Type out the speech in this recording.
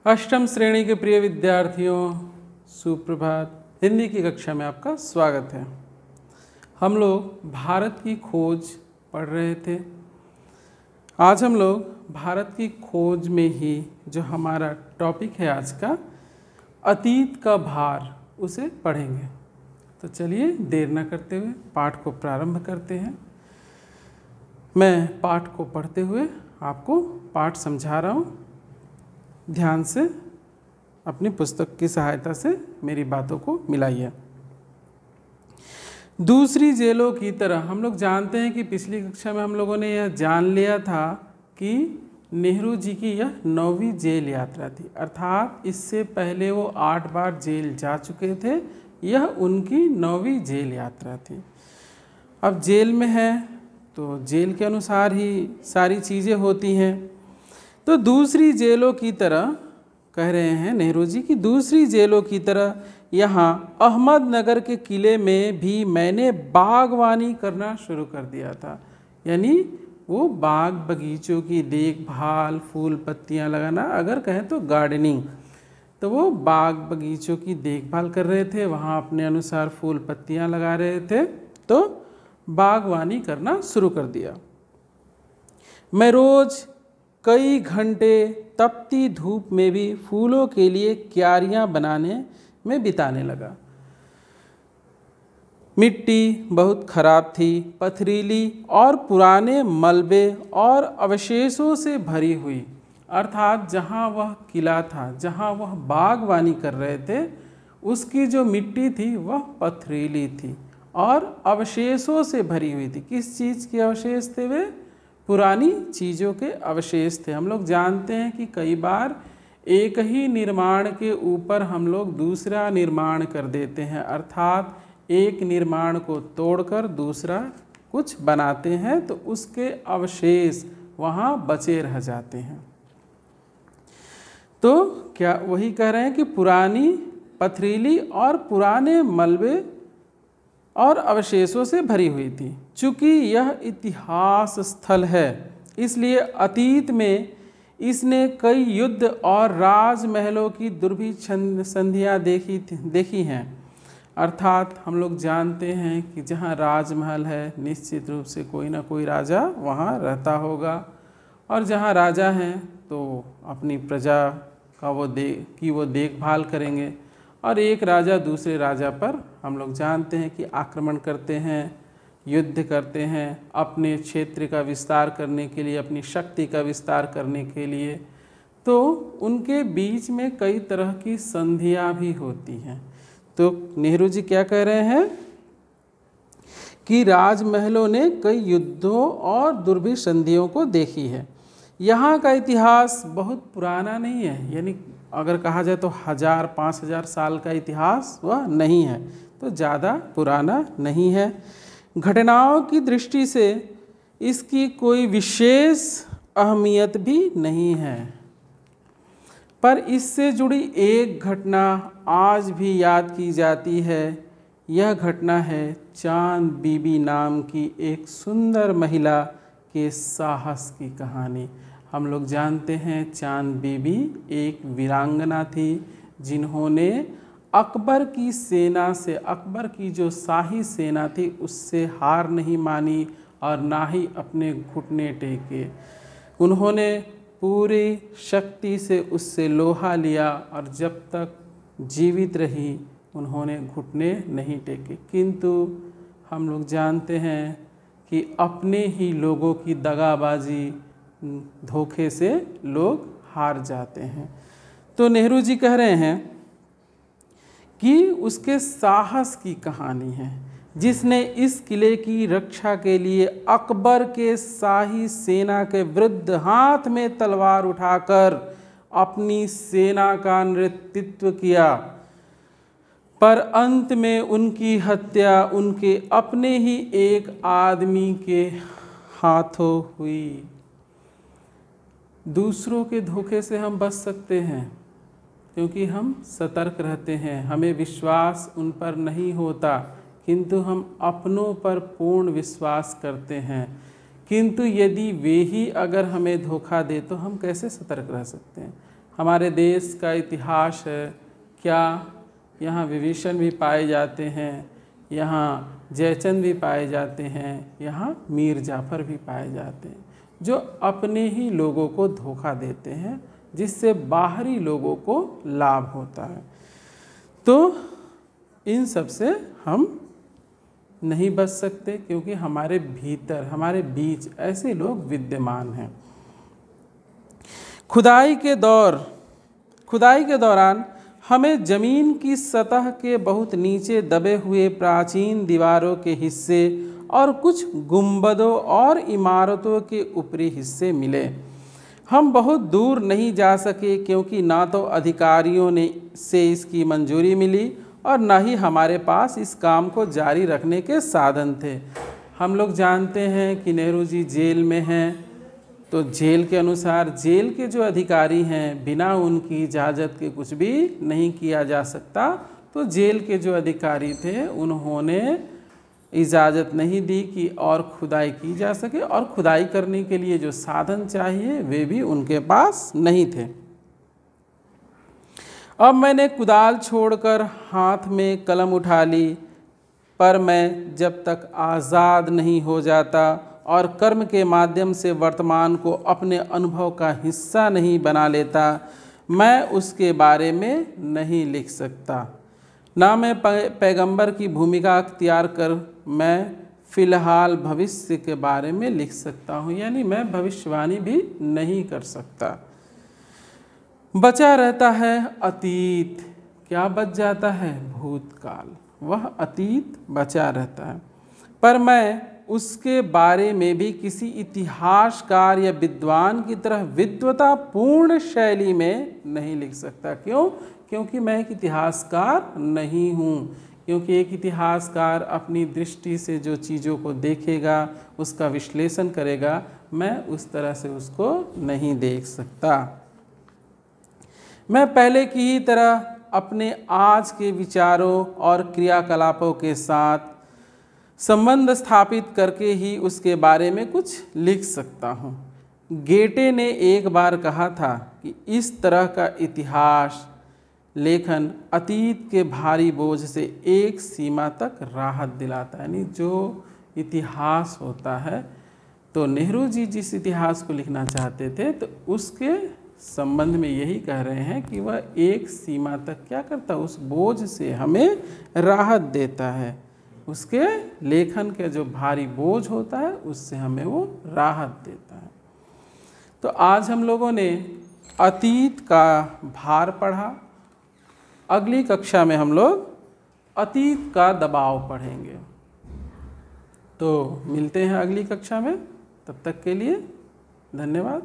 अष्टम श्रेणी के प्रिय विद्यार्थियों, सुप्रभात। हिंदी की कक्षा में आपका स्वागत है। हम लोग भारत की खोज पढ़ रहे थे। आज हम लोग भारत की खोज में ही जो हमारा टॉपिक है आज का, अतीत का भार, उसे पढ़ेंगे। तो चलिए देर न करते हुए पाठ को प्रारंभ करते हैं। मैं पाठ को पढ़ते हुए आपको पाठ समझा रहा हूँ। ध्यान से अपनी पुस्तक की सहायता से मेरी बातों को मिलाइए। दूसरी जेलों की तरह, हम लोग जानते हैं कि पिछली कक्षा में हम लोगों ने यह जान लिया था कि नेहरू जी की यह 9वीं जेल यात्रा थी, अर्थात इससे पहले वो 8 बार जेल जा चुके थे। यह उनकी 9वीं जेल यात्रा थी। अब जेल में है तो जेल के अनुसार ही सारी चीज़ें होती हैं। तो दूसरी जेलों की तरह कह रहे हैं नेहरू जी की, दूसरी जेलों की तरह यहाँ अहमदनगर के किले में भी मैंने बागवानी करना शुरू कर दिया था। यानी वो बाग बगीचों की देखभाल, फूल पत्तियाँ लगाना, अगर कहें तो गार्डनिंग, तो वो बाग बगीचों की देखभाल कर रहे थे, वहाँ अपने अनुसार फूल पत्तियाँ लगा रहे थे, तो बागवानी करना शुरू कर दिया। मैं रोज़ कई घंटे तपती धूप में भी फूलों के लिए क्यारियां बनाने में बिताने लगा। मिट्टी बहुत खराब थी, पथरीली और पुराने मलबे और अवशेषों से भरी हुई। अर्थात जहां वह किला था, जहां वह बागवानी कर रहे थे, उसकी जो मिट्टी थी वह पथरीली थी और अवशेषों से भरी हुई थी। किस चीज़ के अवशेष थे वे? पुरानी चीज़ों के अवशेष थे। हम लोग जानते हैं कि कई बार एक ही निर्माण के ऊपर हम लोग दूसरा निर्माण कर देते हैं, अर्थात एक निर्माण को तोड़कर दूसरा कुछ बनाते हैं, तो उसके अवशेष वहाँ बचे रह जाते हैं। तो क्या वही कह रहे हैं कि पुरानी, पथरीली और पुराने मलबे और अवशेषों से भरी हुई थी। चूँकि यह इतिहास स्थल है, इसलिए अतीत में इसने कई युद्ध और राजमहलों की दुर्भिक्ष संधियाँ देखी हैं। अर्थात हम लोग जानते हैं कि जहाँ राजमहल है, निश्चित रूप से कोई ना कोई राजा वहाँ रहता होगा, और जहाँ राजा हैं तो अपनी प्रजा का वो देखभाल करेंगे। और एक राजा दूसरे राजा पर हम लोग जानते हैं कि आक्रमण करते हैं, युद्ध करते हैं, अपने क्षेत्र का विस्तार करने के लिए, अपनी शक्ति का विस्तार करने के लिए। तो उनके बीच में कई तरह की संधियाँ भी होती हैं। तो नेहरू जी क्या कह रहे हैं कि राजमहलों ने कई युद्धों और दुर्भिक्ष संधियों को देखी है। यहाँ का इतिहास बहुत पुराना नहीं है, यानी अगर कहा जाए तो 1000-5000 साल का इतिहास वह नहीं है, तो ज़्यादा पुराना नहीं है। घटनाओं की दृष्टि से इसकी कोई विशेष अहमियत भी नहीं है, पर इससे जुड़ी एक घटना आज भी याद की जाती है। यह घटना है चांद बीबी नाम की एक सुंदर महिला के साहस की कहानी। हम लोग जानते हैं चांद बीबी एक वीरांगना थी, जिन्होंने अकबर की सेना से, अकबर की जो शाही सेना थी उससे हार नहीं मानी और ना ही अपने घुटने टेके। उन्होंने पूरी शक्ति से उससे लोहा लिया और जब तक जीवित रही उन्होंने घुटने नहीं टेके। किंतु हम लोग जानते हैं कि अपने ही लोगों की दगाबाजी, धोखे से लोग हार जाते हैं। तो नेहरू जी कह रहे हैं कि उसके साहस की कहानी है, जिसने इस किले की रक्षा के लिए अकबर के शाही सेना के विरुद्ध हाथ में तलवार उठाकर अपनी सेना का नेतृत्व किया, पर अंत में उनकी हत्या उनके अपने ही एक आदमी के हाथों हुई। दूसरों के धोखे से हम बच सकते हैं क्योंकि हम सतर्क रहते हैं, हमें विश्वास उन पर नहीं होता, किंतु हम अपनों पर पूर्ण विश्वास करते हैं। किंतु यदि वे ही अगर हमें धोखा दे तो हम कैसे सतर्क रह सकते हैं? हमारे देश का इतिहास है, क्या यहाँ विभीषण भी पाए जाते हैं, यहाँ जयचंद भी पाए जाते हैं, यहाँ मीर जाफ़र भी पाए जाते हैं, जो अपने ही लोगों को धोखा देते हैं, जिससे बाहरी लोगों को लाभ होता है। तो इन सब से हम नहीं बच सकते, क्योंकि हमारे भीतर, हमारे बीच ऐसे लोग विद्यमान हैं। खुदाई के दौरान हमें ज़मीन की सतह के बहुत नीचे दबे हुए प्राचीन दीवारों के हिस्से और कुछ गुंबदों और इमारतों के ऊपरी हिस्से मिले। हम बहुत दूर नहीं जा सके, क्योंकि ना तो अधिकारियों से इसकी मंजूरी मिली और ना ही हमारे पास इस काम को जारी रखने के साधन थे। हम लोग जानते हैं कि नेहरू जी जेल में हैं, तो जेल के अनुसार जेल के जो अधिकारी हैं, बिना उनकी इजाज़त के कुछ भी नहीं किया जा सकता। तो जेल के जो अधिकारी थे, उन्होंने इजाज़त नहीं दी कि और खुदाई की जा सके, और खुदाई करने के लिए जो साधन चाहिए वे भी उनके पास नहीं थे। अब मैंने कुदाल छोड़कर हाथ में कलम उठा ली, पर मैं जब तक आज़ाद नहीं हो जाता और कर्म के माध्यम से वर्तमान को अपने अनुभव का हिस्सा नहीं बना लेता, मैं उसके बारे में नहीं लिख सकता। ना मैं पैगंबर की भूमिका अख्तियार कर मैं फ़िलहाल भविष्य के बारे में लिख सकता हूँ, यानी मैं भविष्यवाणी भी नहीं कर सकता। बचा रहता है अतीत। क्या बच जाता है? भूतकाल। वह अतीत बचा रहता है, पर मैं उसके बारे में भी किसी इतिहासकार या विद्वान की तरह विद्वतापूर्ण शैली में नहीं लिख सकता। क्यों? क्योंकि मैं एक इतिहासकार नहीं हूँ। क्योंकि एक इतिहासकार अपनी दृष्टि से जो चीज़ों को देखेगा, उसका विश्लेषण करेगा, मैं उस तरह से उसको नहीं देख सकता। मैं पहले की ही तरह अपने आज के विचारों और क्रियाकलापों के साथ संबंध स्थापित करके ही उसके बारे में कुछ लिख सकता हूँ। गेटे ने एक बार कहा था कि इस तरह का इतिहास लेखन अतीत के भारी बोझ से एक सीमा तक राहत दिलाता है। यानी जो इतिहास होता है, तो नेहरू जी जिस इतिहास को लिखना चाहते थे, तो उसके संबंध में यही कह रहे हैं कि वह एक सीमा तक क्या करता है, उस बोझ से हमें राहत देता है। उसके लेखन के जो भारी बोझ होता है, उससे हमें वो राहत देता है। तो आज हम लोगों ने अतीत का भार पढ़ा। अगली कक्षा में हम लोग अतीत का दबाव पढ़ेंगे। तो मिलते हैं अगली कक्षा में। तब तक के लिए धन्यवाद।